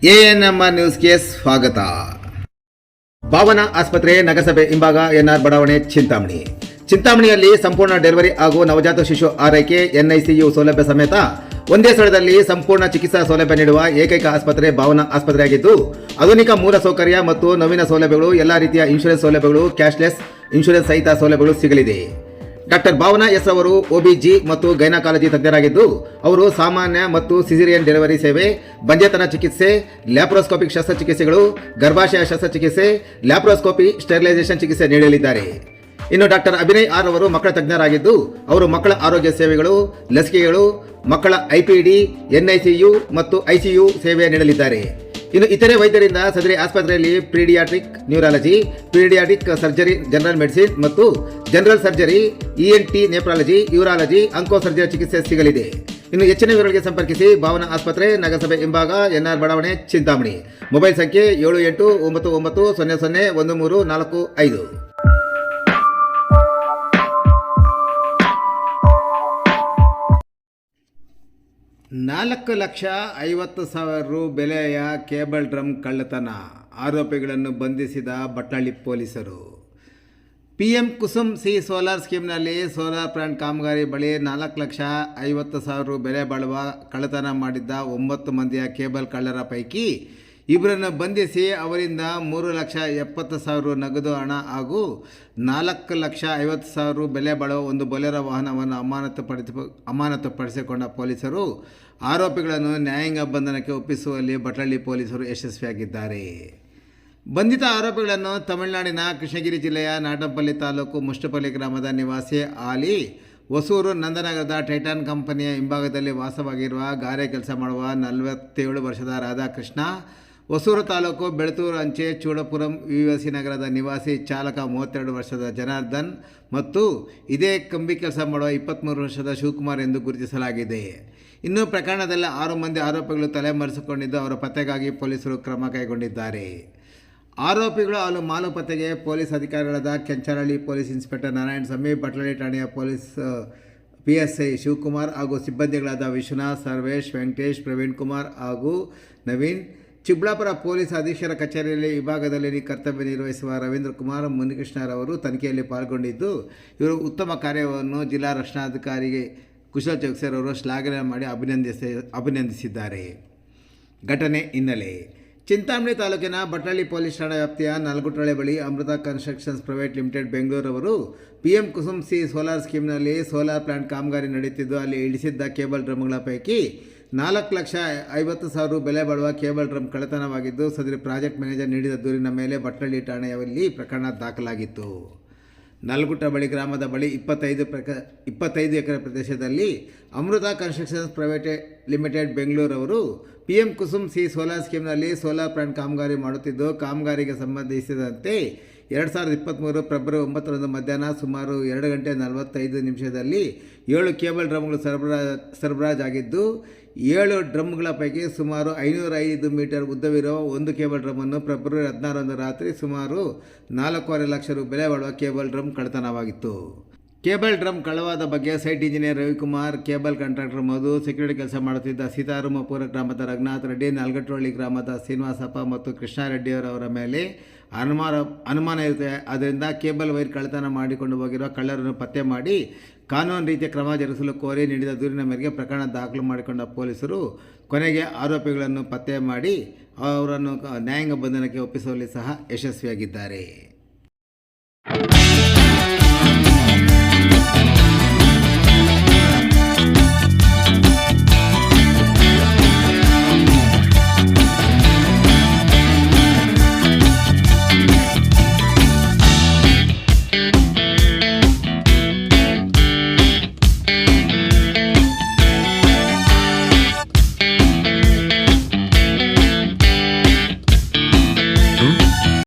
ANMR ನ್ಯೂಸ್ಗೆ ಸ್ವಾಗತ. ಭಾವನಾ ಆಸ್ಪತ್ರೆ ನಗರಸಭೆ ಹಿಂಭಾಗ ಎನ್ಆರ್ ಬಡಾವಣೆ ಚಿಂತಾಮಣಿಯಲ್ಲಿ ಸಂಪೂರ್ಣ ಡೆಲಿವರಿ ಹಾಗೂ ನವಜಾತ ಶಿಶು ಆರೈಕೆ ಎನ್ಐಸಿಯು ಸೌಲಭ್ಯ ಸಮೇತ ಒಂದೇ ಸ್ಥಳದಲ್ಲಿ ಸಂಪೂರ್ಣ ಚಿಕಿತ್ಸಾ ಸೌಲಭ್ಯ ನೀಡುವ ಏಕೈಕ ಆಸ್ಪತ್ರೆ ಭಾವನಾ ಆಸ್ಪತ್ರೆಯಾಗಿದ್ದು, ಆಧುನಿಕ ಮೂಲ ಸೌಕರ್ಯ ಮತ್ತು ನವೀನ ಸೌಲಭ್ಯಗಳು, ಎಲ್ಲ ರೀತಿಯ ಇನ್ಶೂರೆನ್ಸ್ ಸೌಲಭ್ಯಗಳು, ಕ್ಯಾಶ್ಲೆಸ್ ಇನ್ಶೂರೆನ್ಸ್ ಸಹಿತ ಸೌಲಭ್ಯಗಳು ಸಿಗಲಿದೆ. ಡಾಕ್ಟರ್ ಭಾವನಾ ಎಸ್ ಅವರು OBG ಮತ್ತು ಗೈನಕಾಲಜಿ ತಜ್ಞರಾಗಿದ್ದು, ಅವರು ಸಾಮಾನ್ಯ ಮತ್ತು ಸಿಸೇರಿಯನ್ ಡೆಲಿವರಿ ಸೇವೆ, ಬಂಜೆತನ ಚಿಕಿತ್ಸೆ, ಲ್ಯಾಪ್ರೋಸ್ಕೋಪಿಕ್ ಶಸ್ತ್ರಚಿಕಿತ್ಸೆಗಳು, ಗರ್ಭಾಶಯ ಶಸ್ತ್ರಚಿಕಿತ್ಸೆ, ಲ್ಯಾಪ್ರೋಸ್ಕೋಪಿ ಸ್ಟೆರಿಲೈಸೇಷನ್ ಚಿಕಿತ್ಸೆ ನೀಡಲಿದ್ದಾರೆ. ಇನ್ನು ಡಾಕ್ಟರ್ ಅಭಿನಯ್ ಆರ್ ಅವರು ಮಕ್ಕಳ ತಜ್ಞರಾಗಿದ್ದು, ಅವರು ಮಕ್ಕಳ ಆರೋಗ್ಯ ಸೇವೆಗಳು, ಲಸಿಕೆಗಳು, ಮಕ್ಕಳ IPD, NICU ಮತ್ತು ICU ಸೇವೆ ನೀಡಲಿದ್ದಾರೆ. ಇನ್ನು ಇತರೆ ವೈದ್ಯರಿಂದ ಸದರಿ ಆಸ್ಪತ್ರೆಯಲ್ಲಿ pediatric neurology, pediatric surgery, general medicine ಮತ್ತು general surgery, ENT nephrology, urology, onco surgery ಚಿಕಿತ್ಸೆ ಸಿಗಲಿದೆ. ಇನ್ನು ಹೆಚ್ಚಿನ ವಿವರಗಳಿಗೆ ಸಂಪರ್ಕಿಸಿ ಭಾವನಾ ಆಸ್ಪತ್ರೆ, ನಗರಸಭೆ ಹಿಂಭಾಗ, ಎನ್ಆರ್ ಬಡಾವಣೆ, ಚಿಂತಾಮಣಿ. ಮೊಬೈಲ್ ಸಂಖ್ಯೆ 7899001345. 4,50,000 ರು ಬೆಲೆಯ ಕೇಬಲ್ ಡ್ರಮ್ ಕಳ್ಳತನ, ಆರೋಪಿಗಳನ್ನು ಬಂಧಿಸಿದ ಬಟ್ಲಳ್ಳಿ ಪೊಲೀಸರು. PM ಕುಸುಮ್ ಸಿ ಸೋಲಾರ್ ಸ್ಕೀಮ್ನಲ್ಲಿ ಸೋಲಾರ್ ಪ್ಲಾಂಟ್ ಕಾಮಗಾರಿ ಬಳಿ 4,50,000 ರು ಬೆಲೆ ಬಾಳುವ ಕಳ್ಳತನ ಮಾಡಿದ್ದ 9 ಮಂದಿಯ ಕೇಬಲ್ ಕಳ್ಳರ ಪೈಕಿ ಇಬ್ಬರನ್ನು ಬಂಧಿಸಿ ಅವರಿಂದ 3,70,000 ರು ನಗದು ಹಣ ಹಾಗೂ 4,50,000 ರು ಬೆಲೆ ಬಾಳುವ ಒಂದು ಬೊಲೆರೋ ವಾಹನವನ್ನು ಅಮಾನತುಪಡಿಸಿಕೊಂಡ ಪೊಲೀಸರು ಆರೋಪಿಗಳನ್ನು ನ್ಯಾಯಾಂಗ ಬಂಧನಕ್ಕೆ ಒಪ್ಪಿಸುವಲ್ಲಿ ಬಟ್ಲಳ್ಳಿ ಪೊಲೀಸರು ಯಶಸ್ವಿಯಾಗಿದ್ದಾರೆ. ಬಂಧಿತ ಆರೋಪಿಗಳನ್ನು ತಮಿಳುನಾಡಿನ ಕೃಷ್ಣಗಿರಿ ಜಿಲ್ಲೆಯ ನಾಟಂಪಲ್ಲಿ ತಾಲೂಕು ಮುಷ್ಟಪಲ್ಲಿ ಗ್ರಾಮದ ನಿವಾಸಿ ಆಲಿ, ಹೊಸೂರು ನಂದನಗರದ ಟೈಟಾನ್ ಕಂಪನಿಯ ಹಿಂಭಾಗದಲ್ಲಿ ವಾಸವಾಗಿರುವ ಗಾರೆ ಕೆಲಸ ಮಾಡುವ 47 ವರ್ಷದ ರಾಧಾಕೃಷ್ಣ, ಹೊಸೂರು ತಾಲೂಕು ಬೆಳತೂರು ಅಂಚೆ ಚೂಡಪುರಂ UVC ನಗರದ ನಿವಾಸಿ ಚಾಲಕ 32 ವರ್ಷದ ಜನಾರ್ದನ್ ಮತ್ತು ಇದೇ ಕಂಬಿ ಕೆಲಸ ಮಾಡುವ 23 ವರ್ಷದ ಶಿವಕುಮಾರ್ ಎಂದು ಗುರುತಿಸಲಾಗಿದೆ. ಇನ್ನು ಪ್ರಕರಣದಲ್ಲಿ 6 ಮಂದಿ ಆರೋಪಿಗಳು ತಲೆಮರೆಸಿಕೊಂಡಿದ್ದು, ಅವರ ಪತ್ತೆಗಾಗಿ ಪೊಲೀಸರು ಕ್ರಮ ಕೈಗೊಂಡಿದ್ದಾರೆ. ಆರೋಪಿಗಳು ಹಾಲು ಮಾಲು ಪತ್ತೆಗೆ ಪೊಲೀಸ್ ಅಧಿಕಾರಿಗಳಾದ ಕೆಂಚನಹಳ್ಳಿ ಪೊಲೀಸ್ ಇನ್ಸ್ಪೆಕ್ಟರ್ ನಾರಾಯಣಸ್ವಾಮಿ, ಬಟ್ಲಳ್ಳಿ ಠಾಣೆಯ ಪೊಲೀಸ್ PSI ಶಿವಕುಮಾರ್ ಹಾಗೂ ಸಿಬ್ಬಂದಿಗಳಾದ ವಿಶ್ವನಾಥ್, ಸರ್ವೇಶ್, ವೆಂಕಟೇಶ್, ಪ್ರವೀಣ್ ಕುಮಾರ್ ಹಾಗೂ ನವೀನ್, ಚಿಕ್ಕಬಳ್ಳಾಪುರ ಪೊಲೀಸ್ ಅಧೀಕ್ಷರ ಕಚೇರಿಯಲ್ಲಿ ವಿಭಾಗದಲ್ಲಿ ಕರ್ತವ್ಯ ನಿರ್ವಹಿಸುವ ರವೀಂದ್ರ ಕುಮಾರ್, ಮುನಿಕೃಷ್ಣರವರು ತನಿಖೆಯಲ್ಲಿ ಪಾಲ್ಗೊಂಡಿದ್ದು, ಇವರು ಉತ್ತಮ ಕಾರ್ಯವನ್ನು ಜಿಲ್ಲಾ ರಕ್ಷಣಾಧಿಕಾರಿಗೆ ಕುಶಲ್ ಚೌಕ್ಸರವರು ಶ್ಲಾಘನೆ ಮಾಡಿ ಅಭಿನಂದಿಸಿದ್ದಾರೆ. ಘಟನೆ ಹಿನ್ನೆಲೆ: ಚಿಂತಾಮಣಿ ತಾಲೂಕಿನ ಬಟ್ಲಳ್ಳಿ ಪೊಲೀಸ್ ಠಾಣಾ ವ್ಯಾಪ್ತಿಯ ನಲ್ಗುಟ್ರಳೆ ಬಳಿ ಅಮೃತ ಕನ್ಸ್ಟ್ರಕ್ಷನ್ಸ್ ಪ್ರೈವೇಟ್ ಲಿಮಿಟೆಡ್ ಬೆಂಗಳೂರವರು PM ಕುಸುಮ್ ಸಿ ಸೋಲಾರ್ ಸ್ಕೀಮ್ನಲ್ಲಿ ಸೋಲಾರ್ ಪ್ಲಾಂಟ್ ಕಾಮಗಾರಿ ನಡೆಯುತ್ತಿದ್ದು, ಅಲ್ಲಿ ಇಳಿಸಿದ್ದ ಕೇಬಲ್ ಡ್ರಮ್ಗಳ ಪೈಕಿ 4,50,000 ರು ಬೆಲೆ ಬಾಳುವ ಕೇಬಲ್ ಡ್ರಮ್ ಕಳ್ಳತನವಾಗಿದ್ದು, ಸದರಿ ಪ್ರಾಜೆಕ್ಟ್ ಮ್ಯಾನೇಜರ್ ನೀಡಿದ ದೂರಿನ ಮೇಲೆ ಬಟ್ಲಳ್ಳಿ ಠಾಣೆಯಲ್ಲಿ ಪ್ರಕರಣ ದಾಖಲಾಗಿತ್ತು. ನಲ್ಗುಟ್ಟ ಬಳಿ ಗ್ರಾಮದ ಬಳಿ 25 ಎಕರೆ ಪ್ರದೇಶದಲ್ಲಿ ಅಮೃತ ಕನ್ಸ್ಟ್ರಕ್ಷನ್ಸ್ ಪ್ರೈವೇಟ್ ಲಿಮಿಟೆಡ್ ಬೆಂಗಳೂರವರು PM ಕುಸುಮ್ ಸಿ ಸೋಲಾರ್ ಸ್ಕೀಮ್ನಲ್ಲಿ ಸೋಲಾರ್ ಪ್ಲಾಂಟ್ ಕಾಮಗಾರಿ ಮಾಡುತ್ತಿದ್ದು, ಕಾಮಗಾರಿಗೆ ಸಂಬಂಧಿಸಿದಂತೆ 2023 ಫೆಬ್ರವರಿ 9ರಂದು ಮಧ್ಯಾಹ್ನ ಸುಮಾರು 2:45 ನಿಮಿಷದಲ್ಲಿ 7 ಕೇಬಲ್ ಡ್ರಮ್ಗಳು ಸರಬರಾಜಾಗಿದ್ದು, 7 ಡ್ರಮ್ಗಳ ಪೈಕಿ ಸುಮಾರು 505 ಮೀಟರ್ ಉದ್ದವಿರುವ ಒಂದು ಕೇಬಲ್ ಡ್ರಮ್ಮನ್ನು ಫೆಬ್ರವರಿ 16ರಂದು ರಾತ್ರಿ ಸುಮಾರು 4.5 ಲಕ್ಷ ರು ಬೆಲೆ ಬಾಳುವ ಕೇಬಲ್ ಡ್ರಮ್ ಕಳ್ಳತನವಾಗಿತ್ತು. ಕೇಬಲ್ ಡ್ರಮ್ ಕಳ್ಳವಾದ ಬಗ್ಗೆ site engineer Ravikumar, cable contractor Madhu, security ಕೆಲಸ ಮಾಡುತ್ತಿದ್ದ ಸೀತಾರಾಮಪುರ ಗ್ರಾಮದ ರಘುನಾಥ್ ರೆಡ್ಡಿ, ನಾಲ್ಗಟ್ಟಹಳ್ಳಿ ಗ್ರಾಮದ ಶ್ರೀನಿವಾಸಪ್ಪ ಮತ್ತು ಕೃಷ್ಣಾರೆಡ್ಡಿಯವರ ಮೇಲೆ ಅನುಮಾನ ಇರುತ್ತೆ. ಆದ್ದರಿಂದ ಕೇಬಲ್ ವೈರ್ ಕಳ್ಳತನ ಮಾಡಿಕೊಂಡು ಹೋಗಿರುವ ಕಳ್ಳರನ್ನು ಪತ್ತೆ ಮಾಡಿ ಕಾನೂನು ರೀತಿಯ ಕ್ರಮ ಜರುಗಿಸಲು ಕೋರಿ ನೀಡಿದ ದೂರಿನ ಮೇರೆಗೆ ಪ್ರಕರಣ ದಾಖಲು ಮಾಡಿಕೊಂಡ ಪೊಲೀಸರು ಕೊನೆಗೆ ಆರೋಪಿಗಳನ್ನು ಪತ್ತೆ ಮಾಡಿ ಅವರನ್ನು ನ್ಯಾಯಾಂಗ ಬಂಧನಕ್ಕೆ ಒಪ್ಪಿಸುವಲ್ಲಿ ಸಹ ಯಶಸ್ವಿಯಾಗಿದ್ದಾರೆ.